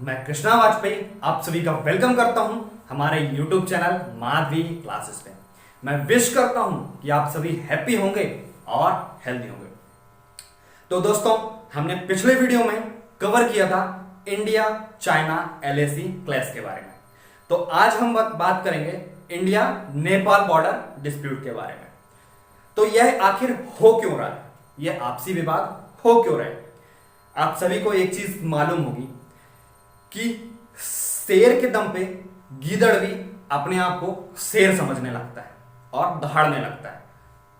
मैं कृष्णा वाजपेयी आप सभी का वेलकम करता हूं हमारे YouTube चैनल माधवी क्लासेस पे। मैं विश करता हूं कि आप सभी हैप्पी होंगे और हेल्दी होंगे। तो दोस्तों, हमने पिछले वीडियो में कवर किया था इंडिया चाइना LAC क्लैश के बारे में। तो आज हम बात करेंगे इंडिया नेपाल बॉर्डर डिस्प्यूट के बारे में। तो यह आखिर हो क्यों रहा है, यह आपसी विवाद हो क्यों रहा है। आप सभी को एक चीज मालूम होगी कि शेर के दम पे गीदड़ भी अपने आप को शेर समझने लगता है और दहाड़ने लगता है,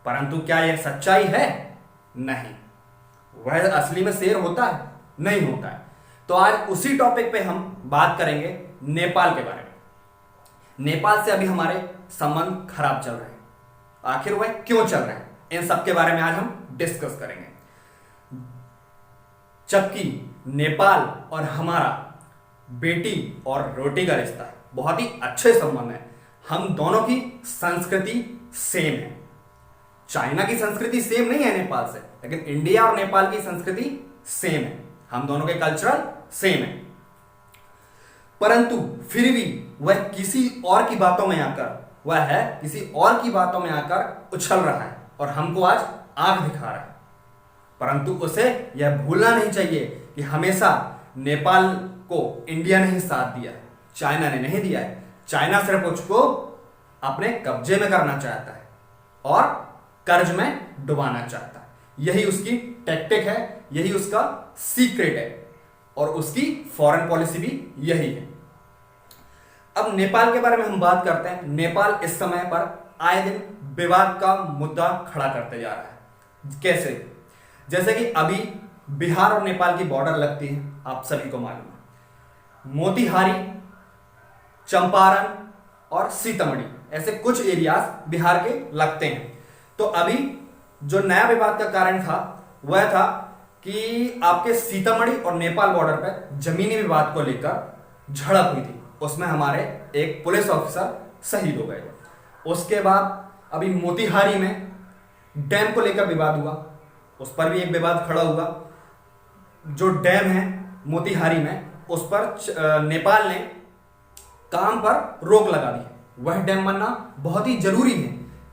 परंतु क्या यह सच्चाई है? नहीं, वह असली में शेर होता है? नहीं होता है। तो आज उसी टॉपिक पे हम बात करेंगे नेपाल के बारे में। नेपाल से अभी हमारे संबंध खराब चल रहे हैं, आखिर वह क्यों चल रहे हैं, इन सब के बारे में आज हम डिस्कस करेंगे। जबकि नेपाल और हमारा बेटी और रोटी का रिश्ता है, बहुत ही अच्छे संबंध है। हम दोनों की संस्कृति सेम है। चाइना की संस्कृति सेम नहीं है नेपाल से, लेकिन इंडिया और नेपाल की संस्कृति सेम है। हम दोनों के कल्चरल सेम है, परंतु फिर भी वह किसी और की बातों में आकर उछल रहा है और हमको आज आंख दिखा रहा है। परंतु उसे यह भूलना नहीं चाहिए कि हमेशा नेपाल को इंडिया ने ही साथ दिया, चाइना ने नहीं दिया है। चाइना सिर्फ उसको अपने कब्जे में करना चाहता है और कर्ज में डुबाना चाहता है। यही उसकी टैक्टिक है, यही उसका सीक्रेट है और उसकी फॉरेन पॉलिसी भी यही है। अब नेपाल के बारे में हम बात करते हैं। नेपाल इस समय पर आए दिन विवाद का मुद्दा खड़ा करते जा रहा है। कैसे? जैसे कि अभी बिहार और नेपाल की बॉर्डर लगती है, आप सभी को मालूम है। मोतिहारी, चंपारण और सीतामढ़ी ऐसे कुछ एरियाज बिहार के लगते हैं। तो अभी जो नया विवाद का कारण था वह था कि आपके सीतामढ़ी और नेपाल बॉर्डर पर जमीनी विवाद को लेकर झड़प हुई थी। उसमें हमारे एक पुलिस ऑफिसर शहीद हो गए। उसके बाद अभी मोतिहारी में डैम को लेकर विवाद हुआ, उस पर भी एक विवाद खड़ा हुआ। जो डैम है मोतिहारी में, उस पर नेपाल ने काम पर रोक लगा दी। वह डैम बनना बहुत ही जरूरी है,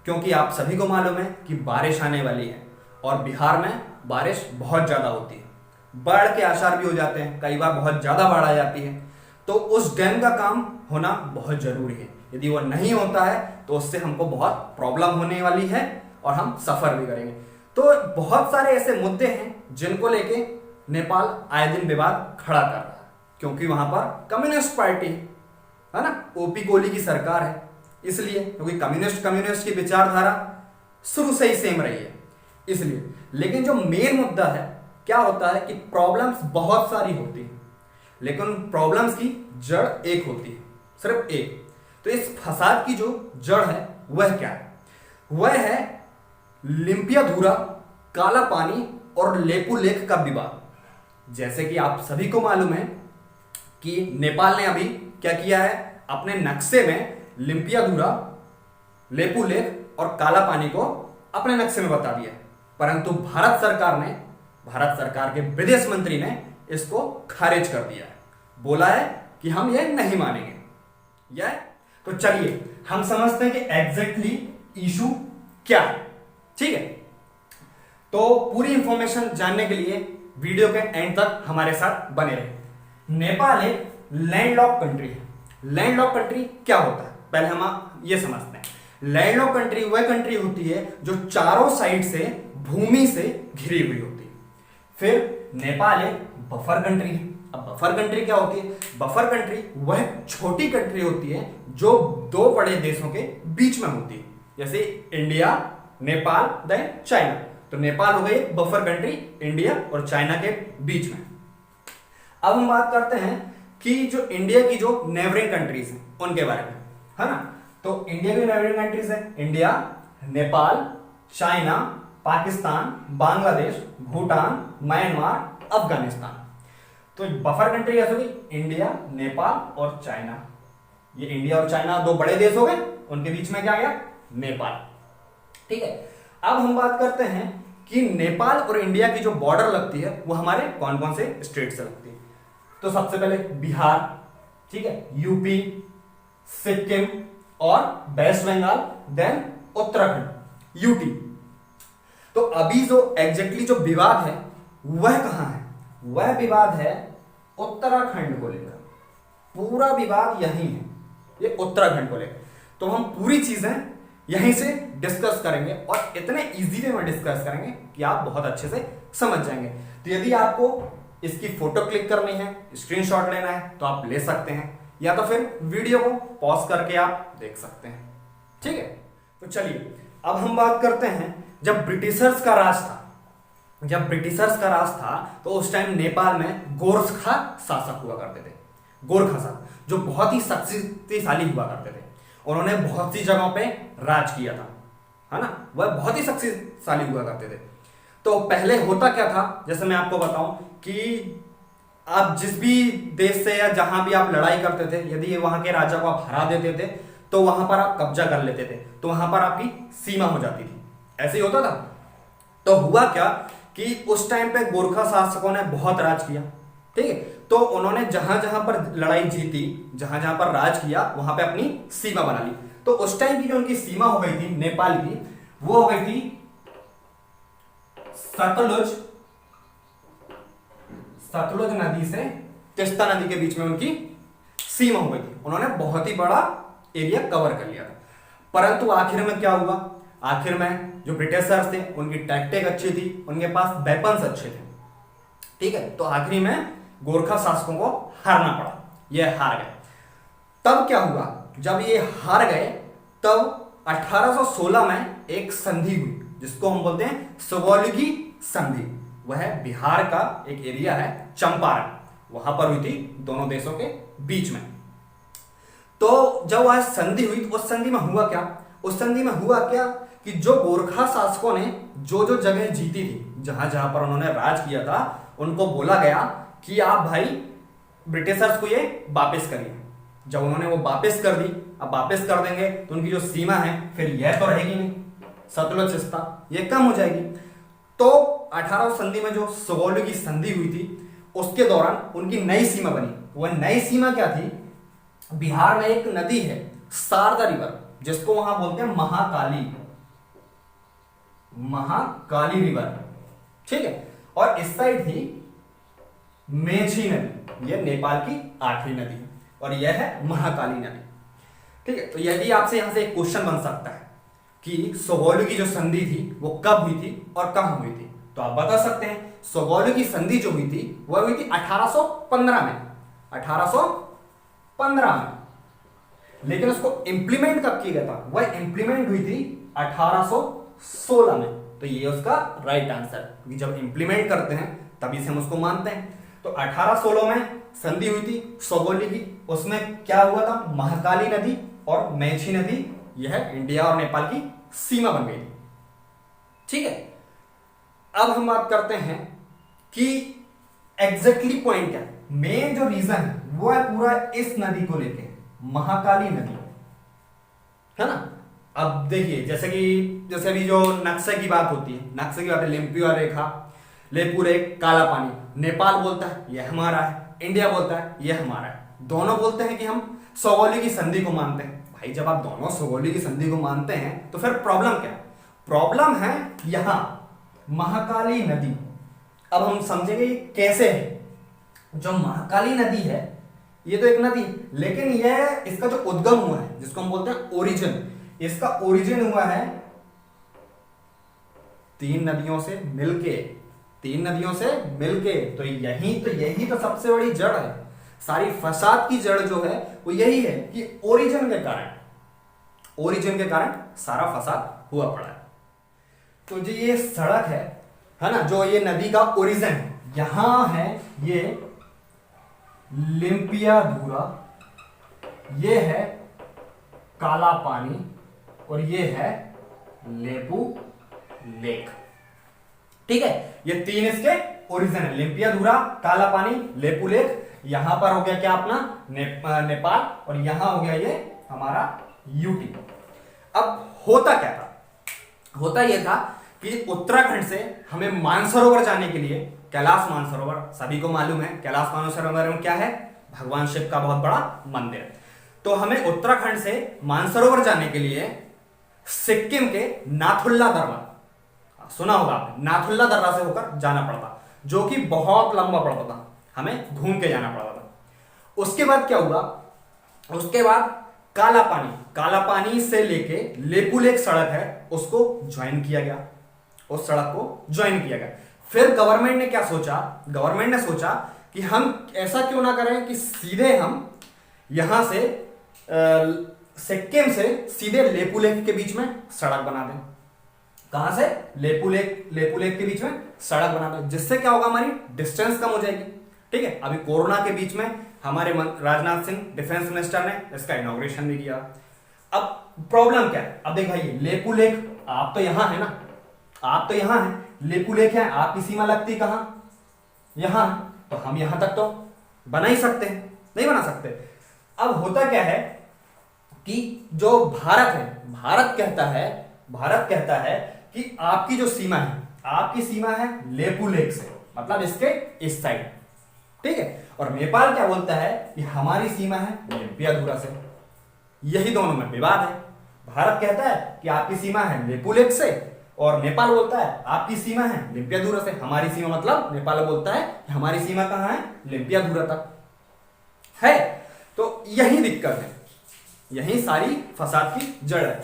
क्योंकि आप सभी को मालूम है कि बारिश आने वाली है और बिहार में बारिश बहुत ज्यादा होती है। बाढ़ के आसार भी हो जाते हैं, कई बार बहुत ज्यादा बाढ़ आ जाती है। तो उस डैम का काम होना बहुत जरूरी है। यदि वह नहीं होता है तो उससे हमको बहुत प्रॉब्लम होने वाली है और हम सफर भी करेंगे। तो बहुत सारे ऐसे मुद्दे हैं जिनको लेके नेपाल आए दिन विवाद खड़ा कर रहा है, क्योंकि वहां पर कम्युनिस्ट पार्टी है ना, ओपी कोली की सरकार है, इसलिए क्योंकि कम्युनिस्ट की विचारधारा शुरू से ही सेम रही है, इसलिए। लेकिन जो मेन मुद्दा है, क्या होता है कि प्रॉब्लम्स बहुत सारी होती है, लेकिन प्रॉब्लम्स की जड़ एक होती है, सिर्फ एक। तो इस फसाद की जो जड़ है वह क्या है? वह है लिम्पियाधुरा, काला पानी और लेपू लेक का विवाद। जैसे कि आप सभी को मालूम है कि नेपाल ने अभी क्या किया है, अपने नक्शे में लिम्पियाधुरा, लेपू लेक और काला पानी को अपने नक्शे में बता दिया, परंतु भारत सरकार के विदेश मंत्री ने इसको खारिज कर दिया है। बोला है कि हम यह नहीं मानेंगे। तो चलिए हम समझते हैं कि एग्जैक्टली इशू क्या है। ठीक है, तो पूरी इंफॉर्मेशन जानने के लिए वीडियो के एंड तक हमारे साथ बने रहे। नेपाल एक लैंडलॉक कंट्री है। लैंडलॉक कंट्री क्या होता है, पहले हम ये समझते हैं। लैंडलॉक कंट्री वह कंट्री होती है जो चारों साइड से भूमि से घिरी हुई होती है। फिर नेपाल एक बफर कंट्री है। अब बफर कंट्री क्या होती है? बफर कंट्री वह छोटी कंट्री होती है जो दो बड़े देशों के बीच में होती है, जैसे इंडिया, नेपाल, देन चाइना। तो नेपाल हो गई बफर कंट्री इंडिया और चाइना के बीच में। अब हम बात करते हैं कि जो इंडिया की जो नेबरिंग कंट्रीज हैं उनके बारे में, है ना। तो इंडिया की नेबरिंग कंट्रीज है India, Nepal, China, Pakistan, Bangladesh, Bhutan, Myanmar, Afghanistan. तो बफर कंट्री कैसे होगी? इंडिया, नेपाल और चाइना। ये इंडिया और चाइना दो बड़े देश हो गए, उनके बीच में क्या गया? नेपाल। ठीक है, अब हम बात करते हैं कि नेपाल और इंडिया की जो बॉर्डर लगती है वो हमारे कौन कौन से स्टेट से लगती है। तो सबसे पहले बिहार, ठीक है, यूपी, सिक्किम और वेस्ट बंगाल, देन उत्तराखंड, यूटी। तो अभी जो एग्जैक्टली जो विवाद है वह कहां है? वह विवाद है उत्तराखंड को लेकर। पूरा विवाद यही है, ये उत्तराखंड को लेकर। तो हम पूरी चीजें यहीं से डिस्कस करेंगे और इतने इजी वे में डिस्कस करेंगे कि आप बहुत अच्छे से समझ जाएंगे। तो यदि आपको इसकी फोटो क्लिक करनी है, स्क्रीनशॉट लेना है, तो आप ले सकते हैं, या तो फिर वीडियो को पॉज करके आप देख सकते हैं, ठीक है। तो चलिए अब हम बात करते हैं, जब ब्रिटिशर्स का राज था, तो उस टाइम नेपाल में गोरखा शासक हुआ करते थे। गोरखा शासक जो बहुत ही शक्तिशाली हुआ करते थे, उन्होंने बहुत सी जगहों पे राज किया था, है ना, वह बहुत ही शक्तिशाली हुआ करते थे। तो पहले होता क्या था, जैसे मैं आपको बताऊं कि आप जिस भी देश से या जहां भी आप लड़ाई करते थे, यदि वहां के राजा को आप हरा देते थे तो वहां पर आप कब्जा कर लेते थे, तो वहां पर आपकी सीमा हो जाती थी। ऐसे ही होता था। तो हुआ क्या कि उस टाइम पे गोरखा शासकों ने बहुत राज किया, ठीक है। तो उन्होंने जहां जहां पर लड़ाई जीती, जहां जहां पर राज किया, वहां पे अपनी सीमा बना ली। तो उस टाइम की जो उनकी सीमा हो गई थी नेपाल की, वो हो गई थी सतलुज नदी से तीस्ता नदी के बीच में उनकी सीमा हो गई थी। उन्होंने बहुत ही बड़ा एरिया कवर कर लिया था। परंतु आखिर में क्या हुआ? आखिर में जो ब्रिटिशर्स थे उनकी टैक्टिक अच्छी थी, उनके पास वेपन्स अच्छे थे, ठीक है। तो आखिरी में गोरखा शासकों को हारना पड़ा, ये हार गए। तब क्या हुआ? जब ये हार गए तब 1816 में एक संधि हुई, जिसको हम बोलते हैं सुगौली की संधि। वह बिहार का एक एरिया है चंपारण, वहां पर हुई थी दोनों देशों के बीच में। तो जब वह संधि हुई तो उस संधि में हुआ क्या? उस संधि में हुआ क्या कि जो गोरखा शासकों ने जो जो जगह जीती थी, जहां जहां पर उन्होंने राज किया था, उनको बोला गया कि आप भाई ब्रिटिशर्स को ये वापस करिए। जब उन्होंने वो वापस कर दी, अब वापस कर देंगे तो उनकी जो सीमा है फिर यह तो रहेगी नहीं, सतलुज तीस्ता, ये कम हो जाएगी। तो 18 संधि में जो सुगौली की संधि हुई थी, उसके दौरान उनकी नई सीमा बनी। वह नई सीमा क्या थी? बिहार में एक नदी है शारदा रिवर, जिसको वहां बोलते हैं महाकाली रिवर, ठीक है। और इस साइड थी मेची नदी, यह नेपाल की आखिरी नदी है, और यह है महाकाली नदी, ठीक है। तो यदि आपसे यहां से एक क्वेश्चन बन सकता है कि सुगौली की जो संधि थी वो कब हुई थी और कहां हुई थी, तो आप बता सकते हैं सुगौली की संधि जो हुई थी वह हुई थी 1815 में, 1815 में। लेकिन उसको इंप्लीमेंट कब किया गया था? वह इंप्लीमेंट हुई थी 1816 में। तो ये उसका राइट आंसर, क्योंकि जब इंप्लीमेंट करते हैं तभी से हम उसको मानते हैं। तो 1816 में संधि हुई थी सुगौली की, उसमें क्या हुआ था? महाकाली नदी और मेची नदी, यह इंडिया और नेपाल की सीमा बन गई थी, ठीक है। अब हम बात करते हैं कि एग्जैक्टली पॉइंट क्या है। मेन जो रीजन है वो है पूरा इस नदी को लेके, महाकाली नदी, है ना। अब देखिए, जैसे अभी जो नक्शे की बात होती है, नक्शे की बात है, लिम्पिया रेखा, लेपू रेख, काला पानी। नेपाल बोलता है यह हमारा है, इंडिया बोलता है यह हमारा है। दोनों बोलते हैं कि हम सुगौली की संधि को मानते हैं। भाई जब आप दोनों सुगौली की संधि को मानते हैं तो फिर प्रॉब्लम क्या है? प्रॉब्लम है यहां महाकाली नदी। अब हम समझेंगे कैसे है। जो महाकाली नदी है ये तो एक नदी, लेकिन यह इसका जो उद्गम हुआ है, जिसको हम बोलते हैं ओरिजिन, इसका ओरिजिन हुआ है तीन नदियों से मिलके। तो यही तो सबसे बड़ी जड़ है। सारी फसाद की जड़ जो है वो यही है कि ओरिजिन के कारण सारा फसाद हुआ पड़ा है। तो जो ये सड़क है ना, जो ये नदी का ओरिजिन है, यहां है ये लिम्पियाधुरा, ये है काला पानी और ये है लेपू लेक, ठीक है। ये तीन इसके ओरिजिन है, लिम्पियाधुरा, काला पानी, लेपू लेक। यहां पर हो गया क्या अपना नेपाल, और यहां हो गया ये हमारा यूटी। अब होता क्या था? होता यह था कि उत्तराखंड से हमें मानसरोवर जाने के लिए, कैलाश मानसरोवर सभी को मालूम है, कैलाश मानसरोवर में क्या है, भगवान शिव का बहुत बड़ा मंदिर है। तो हमें उत्तराखंड से मानसरोवर जाने के लिए सिक्किम के नाथुल्ला दर्रा, सुना होगा आपने, नाथुल्ला दर्रा से होकर जाना पड़ता, जो कि बहुत लंबा पड़ता था, हमें घूम के जाना पड़ता था। उसके बाद क्या हुआ, उसके बाद काला पानी, काला पानी से लेके लेपुल एक सड़क है, उसको ज्वाइन किया गया, उस सड़क को ज्वाइन किया गया। फिर गवर्नमेंट ने क्या सोचा, गवर्नमेंट ने सोचा कि हम ऐसा क्यों ना करें कि सीधे हम यहां से सिक्किम से सीधे लेपुलेख के बीच में सड़क बना दें। कहां से, लेपुलेख के बीच में सड़क बना दें, जिससे क्या होगा, हमारी डिस्टेंस कम हो जाएगी। ठीक है, अभी कोरोना के बीच में हमारे राजनाथ सिंह डिफेंस मिनिस्टर ने इसका इनॉग्रेशन भी किया। अब प्रॉब्लम क्या है, अब देख भाई, लेपुलेख आप तो यहां है ना, आप तो यहां है, लेपुलेख है, आपकी सीमा लगती कहां, यहां, तो हम यहां तक तो बना ही सकते हैं, नहीं बना सकते। अब होता क्या है कि जो भारत है, भारत कहता है कि आपकी जो सीमा है, आपकी सीमा है लेपुलेख से, मतलब इसके इस साइड, ठीक है, और नेपाल क्या बोलता है कि हमारी सीमा है लिम्पियाधुरा से। यही दोनों में विवाद है। भारत कहता है कि आपकी सीमा है लेपुलेख से, और नेपाल बोलता है आपकी सीमा है लिम्पियाधुरा से। हमारी सीमा मतलब नेपाल बोलता है कि हमारी सीमा कहां है, लिम्पियाधुरा तक है। तो यही दिक्कत है, यही सारी फसाद की जड़ है।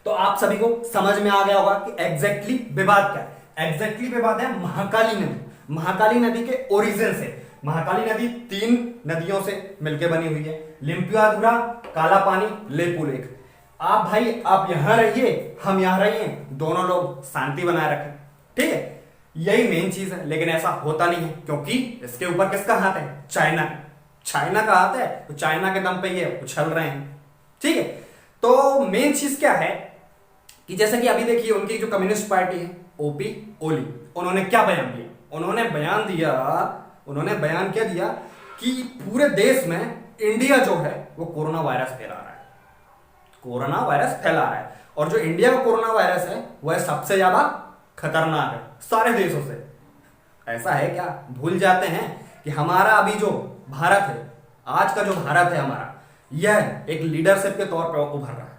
तो आप सभी को समझ में आ गया होगा कि एग्जैक्टली विवाद क्या है। एग्जैक्टली विवाद है महाकाली नदी, महाकाली नदी के ओरिजिन से। महाकाली नदी 3 नदियों से मिलकर बनी हुई है, लिम्पियाधुरा, काला पानी, लेपुलेख। आप भाई, आप यहां रहिए, हम यहां रहिए, दोनों लोग शांति बनाए रखें, ठीक है, यही मेन चीज है। लेकिन ऐसा होता नहीं है, क्योंकि इसके ऊपर किसका हाथ है, चाइना का हाथ है। तो चाइना के दम पे ये उछल रहे हैं, ठीक है। तो मेन चीज क्या है कि जैसे कि अभी देखिए, उनकी जो कम्युनिस्ट पार्टी है ओपी ओली, उन्होंने क्या बयान दिया, उन्होंने बयान क्या दिया कि पूरे देश में इंडिया जो है वो कोरोना वायरस फैला रहा है, और जो इंडिया का कोरोना वायरस है वह सबसे ज्यादा खतरनाक है सारे देशों से। ऐसा है क्या, भूल जाते हैं कि हमारा अभी जो भारत है, आज का जो भारत है हमारा, यह एक लीडरशिप के तौर पर उभर रहा है।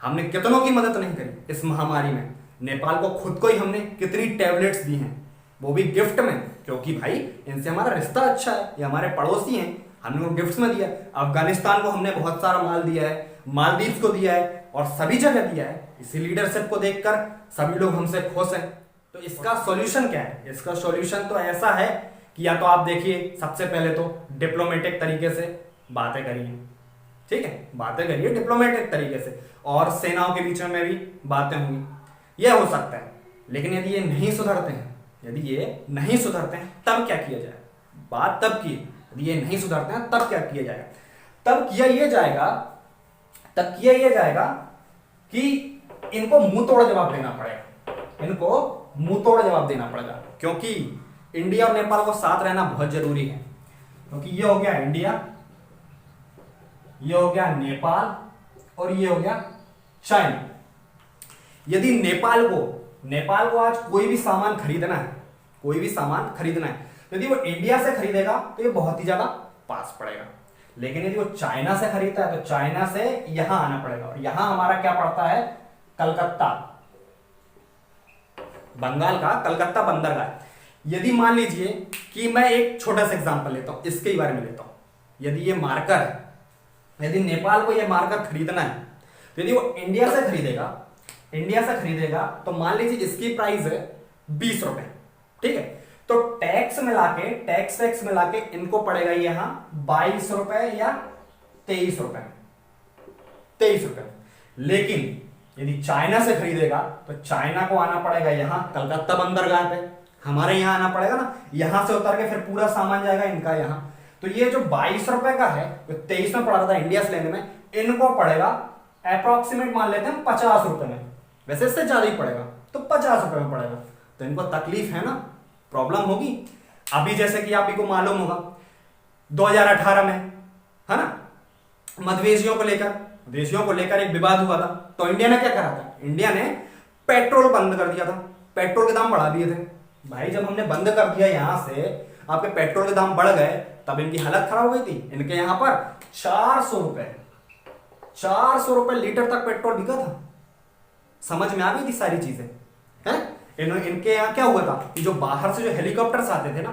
हमने कितनों की मदद नहीं करी इस महामारी में। नेपाल को खुद को ही हमने कितनी टैबलेट्स दी हैं, वो भी गिफ्ट में, क्योंकि भाई इनसे हमारा रिश्ता अच्छा है, ये हमारे पड़ोसी हैं, हमने उनको गिफ्ट्स में दिया। अफगानिस्तान को हमने बहुत सारा माल दिया है, मालदीव को दिया है, और सभी जगह दिया है। इसी लीडरशिप को देखकर सभी लोग हमसे खुश हैं। तो इसका सॉल्यूशन क्या है, इसका सॉल्यूशन तो ऐसा है कि या तो आप देखिए, सबसे पहले तो डिप्लोमेटिक तरीके से बातें करिए, ठीक है, बातें करिए डिप्लोमेटिक तरीके से, और सेनाओं के बीच में भी बातें होंगी, यह हो सकता है। लेकिन यदि ये नहीं सुधरते हैं, तब क्या किया जाए, बात तब की, यदि ये नहीं सुधरते हैं तब क्या किया जाएगा, तब किया ये जाएगा कि इनको मुंह तोड़ जवाब देना पड़ेगा, क्योंकि इंडिया और नेपाल को साथ रहना बहुत जरूरी है। क्योंकि ये हो गया इंडिया, ये हो गया नेपाल, और ये हो गया चाइना। यदि नेपाल को आज कोई भी सामान खरीदना है, यदि वो इंडिया से खरीदेगा तो ये बहुत ही ज्यादा पास पड़ेगा। लेकिन यदि वो चाइना से खरीदता है तो चाइना से यहां आना पड़ेगा, और यहां हमारा क्या पड़ता है, कलकत्ता, बंगाल का कलकत्ता बंदरगाह। यदि मान लीजिए कि मैं एक छोटा सा एग्जांपल लेता हूं, इसके ही बारे में लेता हूं। यदि ये मार्कर है, यदि नेपाल को ये मार्कर खरीदना है, तो यदि वो इंडिया से खरीदेगा तो मान लीजिए इसकी प्राइस है 20 रुपए, ठीक है। तो टैक्स मिलाके इनको पड़ेगा यहां 22 रुपए या 23 रुपए। लेकिन यदि चाइना से खरीदेगा तो चाइना को आना पड़ेगा यहां कलकत्ता बंदरगाह पे, हमारे यहां आना पड़ेगा ना, यहां से उतर के फिर पूरा सामान जाएगा इनका यहां। तो ये जो 22 रुपए का है, जो 23 में पड़ा था इंडिया से लेने में, इनको पड़ेगा अप्रोक्सीमेट मान लेते हैं 50 रुपए में, वैसे इससे ज्यादा ही पड़ेगा, तो 50 रुपए में पड़ेगा। तो इनको तकलीफ है ना, प्रॉब्लम होगी। अभी जैसे कि आप को मालूम होगा 2018 में, है ना, मध्यदेशियों को लेकर एक विवाद हुआ था। तो इंडिया ने क्या करा था, इंडिया ने पेट्रोल बंद कर दिया था, पेट्रोल के दाम बढ़ा दिए थे। भाई जब हमने बंद कर दिया यहां से, आपके पेट्रोल के दाम बढ़ गए, तब इनकी हालत खराब हो गई थी। इनके यहां पर 400 रुपए लीटर तक पेट्रोल बिका था। समझ में आ गई थी सारी चीजें हैं। इनके यहाँ क्या हुआ था कि जो बाहर से जो हेलीकॉप्टर्स आते थे ना,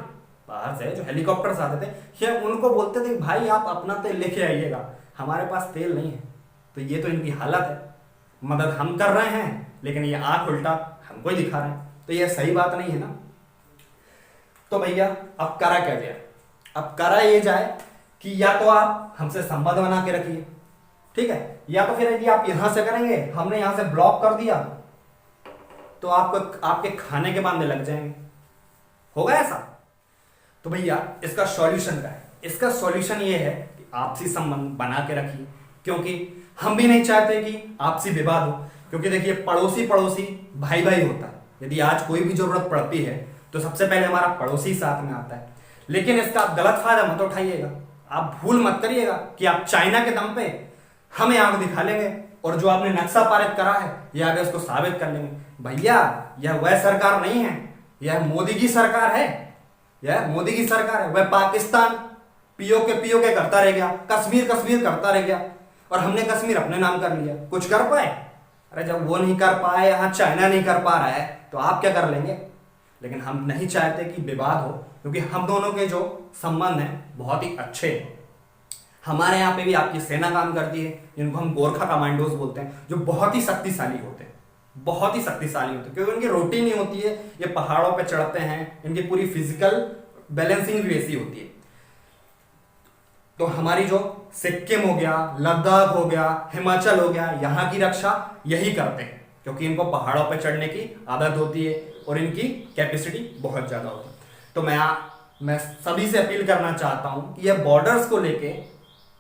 बाहर से जो हेलीकॉप्टर्स आते थे, ये उनको बोलते थे भाई आप अपना तेल लेके आइएगा, हमारे पास तेल नहीं है। तो ये तो इनकी हालत है, मदद हम कर रहे हैं लेकिन ये आंख उल्टा हमको ही दिखा रहे हैं, तो ये सही बात नहीं है ना। तो भैया अब करा क्या जाए? अब करा ये जाए कि या तो आप हमसे संबंध बना के रखिए, ठीक है, या तो फिर यदि आप यहां से करेंगे, हमने यहां से ब्लॉक कर दिया, तो आपको आपके खाने के बांधे लग जाएंगे। होगा ऐसा? तो भैया इसका सॉल्यूशन क्या है? इसका सॉल्यूशन ये है कि आपसी संबंध बना के रखिए, क्योंकि हम भी नहीं चाहते कि आपसी विवाद हो। क्योंकि देखिए पड़ोसी पड़ोसी भाई भाई होता है। यदि आज कोई भी जरूरत पड़ती है तो सबसे पहले हमारा पड़ोसी साथ में आता है। लेकिन इसका आप गलत फायदा मत उठाइएगा, आप भूल मत करिएगा कि आप चाइना के दम पे हमें आग दिखा लेंगे और जो आपने नक्शा पारित करा है यह आगे उसको साबित कर लेंगे। भैया यह वह सरकार नहीं है, यह मोदी की सरकार है, यह मोदी की सरकार है। वह पाकिस्तान पीओके करता रह गया, कश्मीर कश्मीर करता रह गया, और हमने कश्मीर अपने नाम कर लिया। कुछ कर पाए? अरे जब वो नहीं कर पाए, यहां चाइना नहीं कर पा रहा है, तो आप क्या कर लेंगे? लेकिन हम नहीं चाहते कि विवाद हो, क्योंकि हम दोनों के जो संबंध हैं बहुत ही अच्छे हैं। हमारे यहाँ पे भी आपकी सेना काम करती है, जिनको हम गोरखा कमांडोज बोलते हैं, जो बहुत ही शक्तिशाली होते हैं, बहुत ही शक्तिशाली होते हैं, क्योंकि उनकी रोटी नहीं होती है, ये पहाड़ों पे चढ़ते हैं, इनकी पूरी फिजिकल बैलेंसिंग भी वैसी होती है। तो हमारी जो सिक्किम हो गया, लद्दाख हो गया, हिमाचल हो गया, यहाँ की रक्षा यही करते हैं, क्योंकि इनको पहाड़ों पर चढ़ने की आदत होती है और इनकी कैपेसिटी बहुत ज्यादा होती है। तो मैं सभी से अपील करना चाहता हूं कि यह बॉर्डर्स को लेके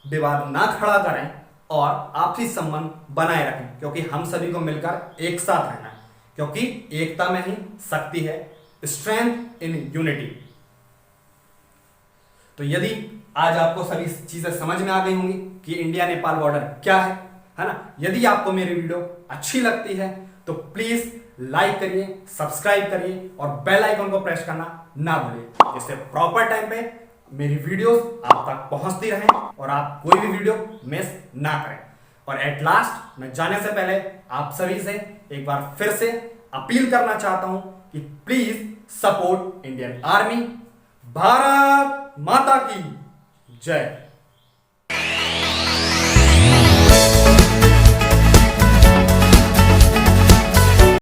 विवाद ना खड़ा करें और आपसी संबंध बनाए रखें, क्योंकि हम सभी को मिलकर एक साथ रहना है, क्योंकि एकता में ही शक्ति है, स्ट्रेंथ इन यूनिटी। तो यदि आज आपको सभी चीजें समझ में आ गई होंगी कि इंडिया नेपाल बॉर्डर क्या है ना। यदि आपको मेरी वीडियो अच्छी लगती है तो प्लीज लाइक करिए, सब्सक्राइब करिए और बेल आइकन को प्रेस करना ना भूलिए, जिससे प्रॉपर टाइम पे मेरी वीडियोस आप तक पहुंचती रहें और आप कोई भी वीडियो मिस ना करें। और एट लास्ट मैं जाने से पहले आप सभी से एक बार फिर से अपील करना चाहता हूं कि please support Indian army. Bharat माता की जय।